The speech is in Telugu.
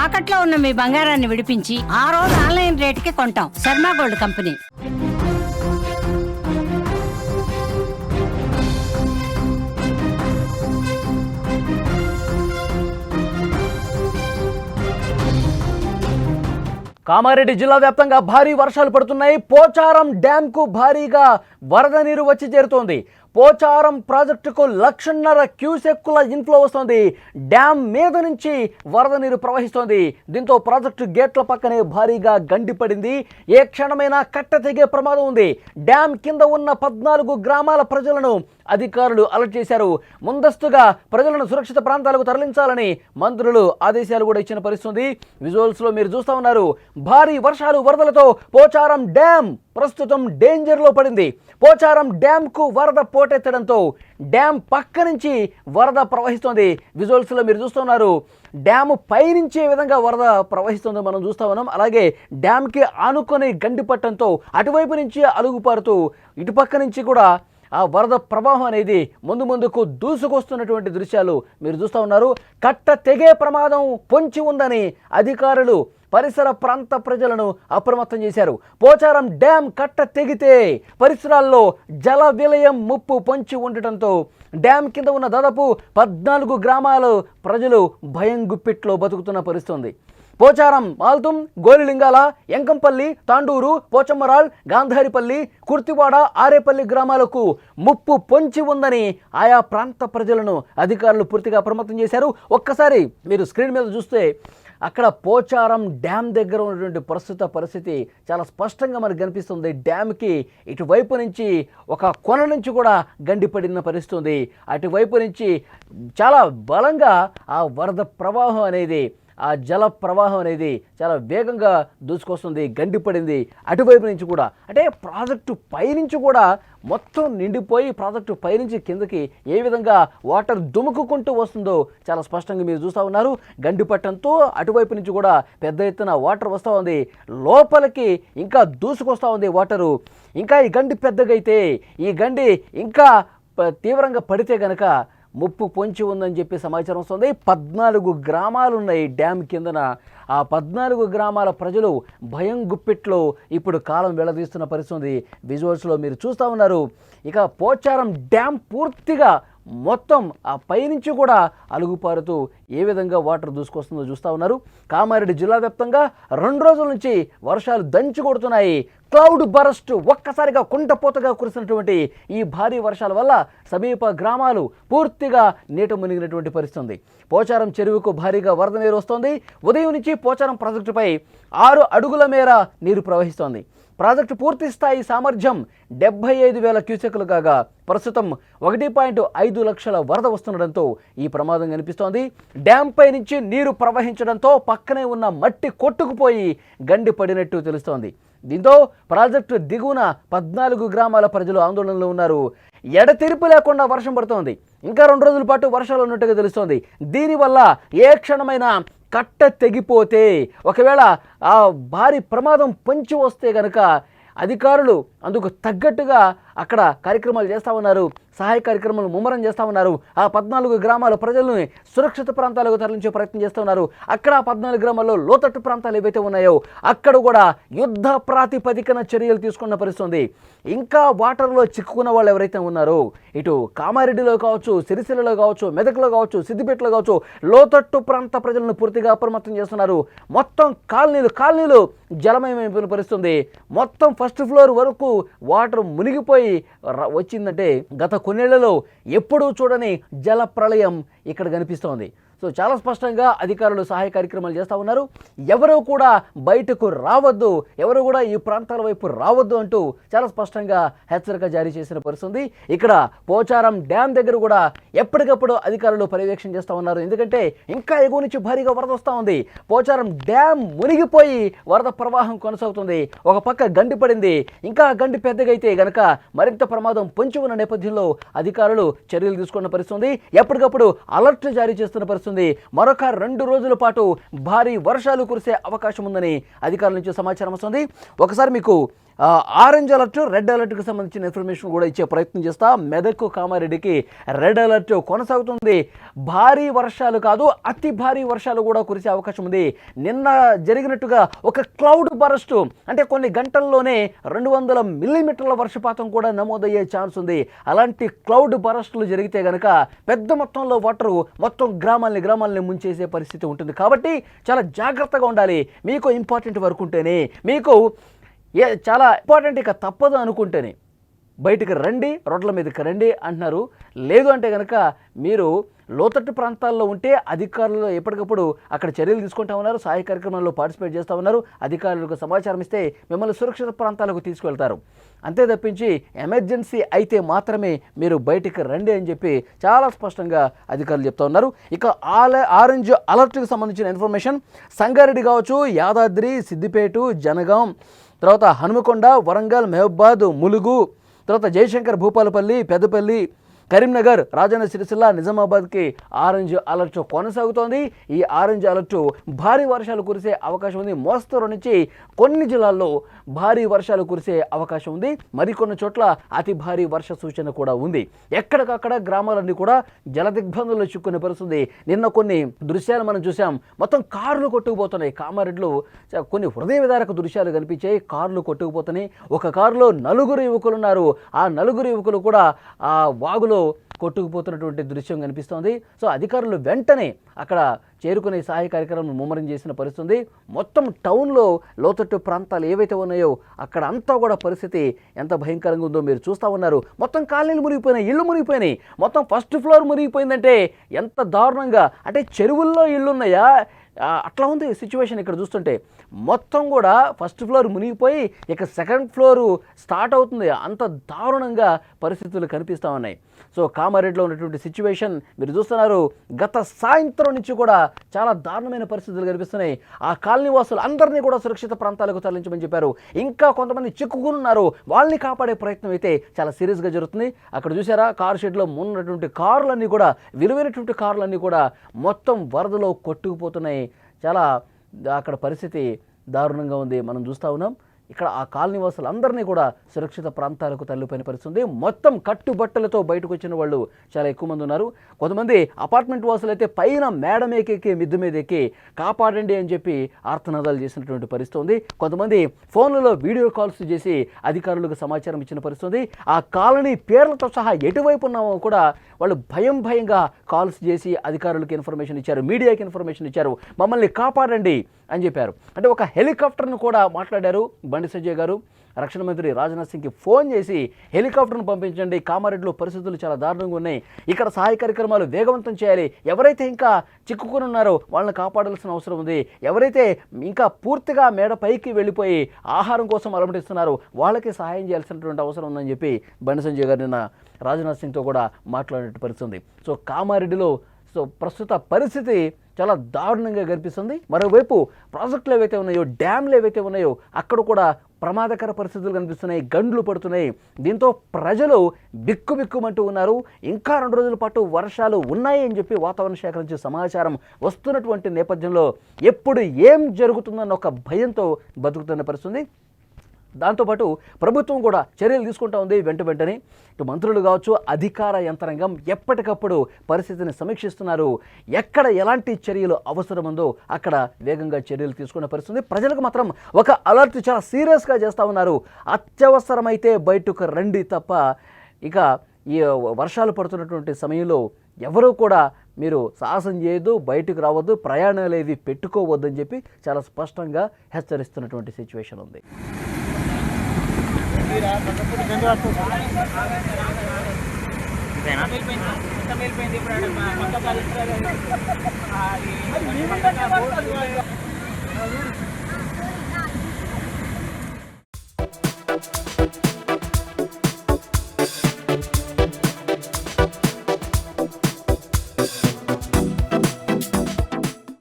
తాకట్లో ఉన్న మీ బంగారాన్ని విడిపించి ఆ రోజు ఆన్లైన్ రేటుకి కొంటాం. Sharma gold company. కామారెడ్డి జిల్లా వ్యాప్తంగా భారీ వర్షాలు పడుతున్నాయి. పోచారం డ్యాంకు భారీగా వరద నీరు వచ్చి చేరుతోంది. పోచారం ప్రాజెక్టుకు 1.5 క్యూసెక్కుల ఇన్ఫ్లో వస్తోంది. డ్యామ్ మీద నుంచి వరద నీరు ప్రవహిస్తోంది. దీంతో ప్రాజెక్టు గేట్ల పక్కనే భారీగా గండిపడింది. ఏ క్షణమైనా కట్ట తెగే ప్రమాదం ఉంది. డ్యామ్ కింద ఉన్న 14 గ్రామాల ప్రజలను అధికారులు అలర్ట్ చేశారు. ముందస్తుగా ప్రజలను సురక్షిత ప్రాంతాలకు తరలించాలని మంత్రులు ఆదేశాలు కూడా ఇచ్చిన పరిస్థితి. విజువల్స్ లో మీరు చూస్తా ఉన్నారు. భారీ వర్షాలు వరదలతో పోచారం డ్యామ్ ప్రస్తుతం డేంజర్ లో పడింది. పోచారం డ్యామ్ కు వరద పోటెత్తడంతో డ్యామ్ పక్క నుంచి వరద ప్రవహిస్తోంది. విజువల్స్ లో మీరు చూస్తున్నారు. డ్యామ్ పైనుంచే విధంగా వరద ప్రవహిస్తుందో మనం చూస్తా ఉన్నాం. అలాగే డ్యామ్ కి ఆనుకొని గండిపట్టడంతో అటువైపు నుంచి అలుగుపారుతూ ఇటుపక్క నుంచి కూడా ఆ వరద ప్రవాహం అనేది ముందుకు దూసుకొస్తున్నటువంటి దృశ్యాలు మీరు చూస్తూ ఉన్నారు. కట్ట తెగే ప్రమాదం పొంచి ఉందని అధికారులు పరిసర ప్రాంత ప్రజలను అప్రమత్తం చేశారు. పోచారం డ్యామ్ కట్ట తెగితే పరిసరాల్లో జల విలయం ముప్పు పొంచి ఉండటంతో డ్యామ్ కింద ఉన్న దాదాపు 14 గ్రామాల ప్రజలు భయం గుప్పిట్లో బతుకుతున్న పరిస్థితి. పోచారం, మాల్తుం, గోలిలింగాల, ఎంకంపల్లి, తాండూరు, పోచమ్మరాల్, గాంధారిపల్లి, కుర్తివాడ, ఆరేపల్లి గ్రామాలకు ముప్పు పొంచి ఉందని ఆయా ప్రాంత ప్రజలను అధికారులు పూర్తిగా అప్రమత్తం చేశారు. ఒక్కసారి మీరు స్క్రీన్ మీద చూస్తే అక్కడ పోచారం డ్యామ్ దగ్గర ఉన్నటువంటి ప్రస్తుత పరిస్థితి చాలా స్పష్టంగా మనకు కనిపిస్తుంది. డ్యామ్కి ఇటువైపు నుంచి ఒక కొన నుంచి కూడా గండిపడిన పరిస్థితి. అటువైపు నుంచి చాలా బలంగా ఆ వరద ప్రవాహం అనేది, ఆ జల ప్రవాహం అనేది చాలా వేగంగా దూసుకొస్తుంది. గండిపడింది అటువైపు నుంచి కూడా. అంటే ప్రాజెక్టు పైనుంచి కూడా మొత్తం నిండిపోయి ప్రాజెక్టు పైనుంచి కిందకి ఏ విధంగా వాటర్ దుముకుకుంటూ వస్తుందో చాలా స్పష్టంగా మీరు చూస్తూ ఉన్నారు. గండిపట్టడంతో అటువైపు నుంచి కూడా పెద్ద ఎత్తున వాటర్ వస్తూ ఉంది. లోపలికి ఇంకా దూసుకొస్తూ ఉంది వాటరు. ఇంకా ఈ గండి పెద్దగైతే, ఈ గండి ఇంకా తీవ్రంగా పడితే కనుక ముప్పు పొంచి ఉందని చెప్పి సమాచారం వస్తుంది. 14 గ్రామాలు ఉన్నాయి డ్యామ్ కిందన. ఆ 14 గ్రామాల ప్రజలు భయం గుప్పిట్లో ఇప్పుడు కాలం వెళ్లదీస్తున్న పరిస్థితి విజువల్స్లో మీరు చూస్తూ ఉన్నారు. ఇక పోచారం డ్యామ్ పూర్తిగా మొత్తం ఆ పైనుంచి కూడా అలుగుపారుతూ ఏ విధంగా వాటర్ దూసుకొస్తుందో చూస్తూ ఉన్నారు. కామారెడ్డి జిల్లా వ్యాప్తంగా 2 రోజుల నుంచి వర్షాలు దంచి కొడుతున్నాయి. క్లౌడ్ బరస్ట్, ఒక్కసారిగా కుంటపోతగా కురిసినటువంటి ఈ భారీ వర్షాల వల్ల సమీప గ్రామాలు పూర్తిగా నీట మునిగినటువంటి పరిస్థితి. పోచారం చెరువుకు భారీగా వరద నీరు వస్తోంది. ఉదయం నుంచి పోచారం ప్రాజెక్టుపై 6 అడుగుల మేర నీరు ప్రవహిస్తోంది. ప్రాజెక్టు పూర్తి స్థాయి సామర్థ్యం 75,000 క్యూసెక్లు కాగా ప్రస్తుతం 1.5 లక్షల వరద వస్తుండడంతో ఈ ప్రమాదం కనిపిస్తోంది. డ్యామ్ పై నుంచి నీరు ప్రవహించడంతో పక్కనే ఉన్న మట్టి కొట్టుకుపోయి గండి పడినట్టు తెలుస్తోంది. దీంతో ప్రాజెక్టు దిగువన 14 గ్రామాల ప్రజలు ఆందోళనలో ఉన్నారు. ఎడతెరిపి లేకుండా వర్షం పడుతోంది. ఇంకా 2 రోజుల పాటు వర్షాలు ఉన్నట్టుగా తెలుస్తోంది. దీనివల్ల ఏ క్షణమైనా కట్ట తెగిపోతే, ఒకవేళ ఆ భారీ ప్రమాదం పొంచి వస్తే కనుక అధికారులు అందుకు తగ్గట్టుగా అక్కడ కార్యక్రమాలు చేస్తూ ఉన్నారు. సహాయ కార్యక్రమాలు ముమ్మరం చేస్తూ ఉన్నారు. ఆ 14 గ్రామాల ప్రజలను సురక్షిత ప్రాంతాలకు తరలించే ప్రయత్నం చేస్తూ ఉన్నారు. అక్కడ 14 గ్రామాల్లో లోతట్టు ప్రాంతాలు ఏవైతే ఉన్నాయో అక్కడ కూడా యుద్ధ ప్రాతిపదికన చర్యలు తీసుకున్న పరిస్థితి. ఇంకా వాటర్లో చిక్కుకున్న వాళ్ళు ఎవరైతే ఉన్నారో, ఇటు కామారెడ్డిలో కావచ్చు, సిరిసిల్లలో కావచ్చు, మెదక్లో కావచ్చు, సిద్దిపేటలో కావచ్చు, లోతట్టు ప్రాంత ప్రజలను పూర్తిగా అప్రమత్తం చేస్తున్నారు. మొత్తం కాలనీలు జలమయమైపోయిన పరిస్థితి. మొత్తం ఫస్ట్ ఫ్లోర్ వరకు వాటర్ మునిగిపోయి వచ్చిందంటే గత కొన్నేళ్లలో ఎప్పుడూ చూడని జల ప్రళయం ఇక్కడ కనిపిస్తోంది. సో చాలా స్పష్టంగా అధికారులు సహాయ కార్యక్రమాలు చేస్తూ ఉన్నారు. ఎవరు కూడా బయటకు రావద్దు, ఎవరు కూడా ఈ ప్రాంతాల వైపు రావద్దు అంటూ చాలా స్పష్టంగా హెచ్చరిక జారీ చేసిన పరిస్థితి. ఇక్కడ పోచారం డ్యామ్ దగ్గర కూడా ఎప్పటికప్పుడు అధికారులు పర్యవేక్షణ చేస్తూ ఉన్నారు. ఎందుకంటే ఇంకా ఎగువ నుంచి భారీగా వరద వస్తూ ఉంది. పోచారం డ్యామ్ మునిగిపోయి వరద ప్రవాహం కొనసాగుతుంది. ఒక పక్క గండి పడింది. ఇంకా గండి పెద్దగైతే గనక మరింత ప్రమాదం పొంచి ఉన్న నేపథ్యంలో అధికారులు చర్యలు తీసుకున్న పరిస్థితి. ఎప్పటికప్పుడు అలర్ట్ జారీ చేస్తున్న పరిస్థితి. మరొక 2 రోజుల పాటు భారీ వర్షాలు కురిసే అవకాశం ఉందని అధికారుల నుంచి సమాచారం వస్తుంది. ఒకసారి మీకు ఆరెంజ్ అలర్ట్, రెడ్ అలర్ట్కి సంబంధించిన ఇన్ఫర్మేషన్ కూడా ఇచ్చే ప్రయత్నం చేస్తా. మెదక్, కామారెడ్డికి రెడ్ అలర్ట్ కొనసాగుతుంది. భారీ వర్షాలు కాదు, అతి భారీ వర్షాలు కూడా కురిసే అవకాశం ఉంది. నిన్న జరిగినట్టుగా ఒక క్లౌడ్ బరస్ట్, అంటే కొన్ని గంటల్లోనే 200 మిల్లీమీటర్ల వర్షపాతం కూడా నమోదయ్యే ఛాన్స్ ఉంది. అలాంటి క్లౌడ్ బరస్టులు జరిగితే గనక పెద్ద మొత్తంలో వాటరు మొత్తం గ్రామాల్ని ముంచేసే పరిస్థితి ఉంటుంది. కాబట్టి చాలా జాగ్రత్తగా ఉండాలి. మీకు ఇంపార్టెంట్ వర్క్ ఉంటేనే, మీకు చాలా ఇంపార్టెంట్ ఇక తప్పదు అనుకుంటేనే బయటికి రండి, రోడ్ల మీదకి రండి అంటున్నారు. లేదు అంటే కనుక మీరు లోతట్టు ప్రాంతాల్లో ఉంటే అధికారులు ఎప్పటికప్పుడు అక్కడ చర్యలు తీసుకుంటా ఉన్నారు, సహాయ కార్యక్రమాల్లో పార్టిసిపేట్ చేస్తూ ఉన్నారు. అధికారులకు సమాచారం ఇస్తే మిమ్మల్ని సురక్షిత ప్రాంతాలకు తీసుకువెళ్తారు. అంతే తప్పించి ఎమర్జెన్సీ అయితే మాత్రమే మీరు బయటికి రండి అని చెప్పి చాలా స్పష్టంగా అధికారులు చెప్తా ఉన్నారు. ఇక ఆరెంజ్ అలర్ట్కి సంబంధించిన ఇన్ఫర్మేషన్ సంగారెడ్డి కావచ్చు, యాదాద్రి, సిద్దిపేట, జనగాం, తర్వాత హనుమకొండ, వరంగల్, మహబూబాద్, ములుగు, తర్వాత జయశంకర్, భూపాలపల్లి, పెద్దపల్లి, కరీంనగర్, రాజన్న సిరిసిల్ల, నిజామాబాద్కి ఆరెంజ్ అలర్ట్ కొనసాగుతోంది. ఈ ఆరెంజ్ అలర్ట్ భారీ వర్షాలు కురిసే అవకాశం ఉంది. మోస్తరు నుంచి కొన్ని జిల్లాల్లో భారీ వర్షాలు కురిసే అవకాశం ఉంది. మరికొన్ని చోట్ల అతి భారీ వర్ష సూచన కూడా ఉంది. ఎక్కడికక్కడ గ్రామాలన్నీ కూడా జలదిగ్బంధంలో చిక్కునే పరిస్థితుంది. నిన్న కొన్ని దృశ్యాలు మనం చూసాం. మొత్తం కార్లు కొట్టుకుపోతున్నాయి. కామారెడ్డిలో కొన్ని హృదయ విదారక దృశ్యాలు కనిపించాయి. కార్లు కొట్టుకుపోతున్నాయి. ఒక కారులో 4 యువకులు ఉన్నారు. ఆ 4 యువకులు కూడా ఆ వాగులో కొట్టుకుపోతున్నటువంటి దృశ్యం కనిపిస్తోంది. సో అధికారులు వెంటనే అక్కడ చేరుకునే సహాయ కార్యక్రమం ముమ్మరం చేసిన పరిస్థితి. మొత్తం టౌన్లో లోతట్టు ప్రాంతాలు ఏవైతే ఉన్నాయో అక్కడ అంతా కూడా పరిస్థితి ఎంత భయంకరంగా ఉందో మీరు చూస్తూ ఉన్నారు. మొత్తం కాలనీలు మునిగిపోయినాయి, ఇళ్ళు మునిగిపోయినాయి. మొత్తం ఫస్ట్ ఫ్లోర్ మునిగిపోయిందంటే ఎంత దారుణంగా, అంటే చెరువుల్లో ఇళ్ళు ఉన్నాయా అట్లా ఉంది సిచ్యువేషన్. ఇక్కడ చూస్తుంటే మొత్తం కూడా ఫస్ట్ ఫ్లోర్ మునిగిపోయి ఇక సెకండ్ ఫ్లోరు స్టార్ట్ అవుతుంది. అంత దారుణంగా పరిస్థితులు కనిపిస్తూ ఉన్నాయి. సో కామారెడ్డిలో ఉన్నటువంటి సిచ్యువేషన్ మీరు చూస్తున్నారు. గత సాయంత్రం నుంచి కూడా చాలా దారుణమైన పరిస్థితులు కనిపిస్తున్నాయి. ఆ కాలనీ వాసులు అందరినీ కూడా సురక్షిత ప్రాంతాలకు తరలించమని చెప్పారు. ఇంకా కొంతమంది చిక్కుకున్నారు. వాళ్ళని కాపాడే ప్రయత్నం అయితే చాలా సీరియస్గా జరుగుతుంది. అక్కడ చూసారా, కార్ షెడ్లో ఉన్నటువంటి కార్లన్నీ కూడా, విలువైనటువంటి కార్లన్నీ కూడా మొత్తం వరదలో కొట్టుకుపోతున్నాయి. చాలా అక్కడ పరిస్థితి దారుణంగా ఉంది. మనం చూస్తూ ఉన్నాం. ఇక్కడ ఆ కాలనీ వాసులు అందరినీ కూడా సురక్షిత ప్రాంతాలకు తల్లిపోయిన పరిస్థితుంది. మొత్తం కట్టుబట్టలతో బయటకు వచ్చిన వాళ్ళు చాలా ఎక్కువ మంది ఉన్నారు. కొంతమంది అపార్ట్మెంట్ వాసులు అయితే పైన మేడ ఎక్కి మిద్దు మీద ఎక్కి కాపాడండి అని చెప్పి ఆర్తనాదాలు చేసినటువంటి పరిస్థితి ఉంది. కొంతమంది ఫోన్లలో వీడియో కాల్స్ చేసి అధికారులకు సమాచారం ఇచ్చిన పరిస్థితి. ఆ కాలనీ పేర్లతో సహా ఎటువైపు ఉన్నామో కూడా వాళ్ళు భయంగా కాల్స్ చేసి అధికారులకు ఇన్ఫర్మేషన్ ఇచ్చారు, మీడియాకి ఇన్ఫర్మేషన్ ఇచ్చారు, మమ్మల్ని కాపాడండి అని చెప్పారు. అంటే ఒక హెలికాప్టర్ను కూడా మాట్లాడారు బండి సంజయ్ గారు. రక్షణ మంత్రి రాజ్నాథ్ సింగ్కి ఫోన్ చేసి హెలికాప్టర్ను పంపించండి, కామారెడ్డిలో పరిస్థితులు చాలా దారుణంగా ఉన్నాయి, ఇక్కడ సహాయ కార్యక్రమాలు వేగవంతం చేయాలి, ఎవరైతే ఇంకా చిక్కుకుని ఉన్నారో వాళ్ళని కాపాడాల్సిన అవసరం ఉంది, ఎవరైతే ఇంకా పూర్తిగా మేడ పైకి వెళ్ళిపోయి ఆహారం కోసం అలమటిస్తున్నారో వాళ్ళకి సహాయం చేయాల్సినటువంటి అవసరం ఉందని చెప్పి బండి సంజయ్ గారు నిన్న రాజ్నాథ్ సింగ్తో కూడా మాట్లాడినట్టు పరిస్థితుంది. సో కామారెడ్డిలో ప్రస్తుత పరిస్థితి చాలా దారుణంగా కనిపిస్తుంది. మరోవైపు ప్రాజెక్టులు ఏవైతే ఉన్నాయో, డ్యామ్లు ఏవైతే ఉన్నాయో అక్కడ కూడా ప్రమాదకర పరిస్థితులు కనిపిస్తున్నాయి, గండ్లు పడుతున్నాయి. దీంతో ప్రజలు బిక్కుబిక్కుమంటూ ఉన్నారు. ఇంకా 2 రోజుల పాటు వర్షాలు ఉన్నాయి అని చెప్పి వాతావరణ శాఖ నుంచి సమాచారం వస్తున్నటువంటి నేపథ్యంలో ఎప్పుడు ఏం జరుగుతుందన్న ఒక భయంతో బతుకుతున్న పరిస్థితి. దాంతోపాటు ప్రభుత్వం కూడా చర్యలు తీసుకుంటూ ఉంది. వెంటనే ఇటు మంత్రులు కావచ్చు, అధికార యంత్రాంగం ఎప్పటికప్పుడు పరిస్థితిని సమీక్షిస్తున్నారు. ఎక్కడ ఎలాంటి చర్యలు అవసరముందో అక్కడ వేగంగా చర్యలు తీసుకునే పరిస్థితి. ప్రజలకు మాత్రం ఒక అలర్ట్ చాలా సీరియస్గా చేస్తూ ఉన్నారు. అత్యవసరమైతే బయటకు రండి తప్ప ఇక ఈ వర్షాలు పడుతున్నటువంటి సమయంలో ఎవరూ కూడా మీరు సాహసం చేయొద్దు, బయటకు రావద్దు, ప్రయాణాలు ఏవి పెట్టుకోవద్దు అని చెప్పి చాలా స్పష్టంగా హెచ్చరిస్తున్నటువంటి సిచ్యువేషన్ ఉంది. ఇప్పుడు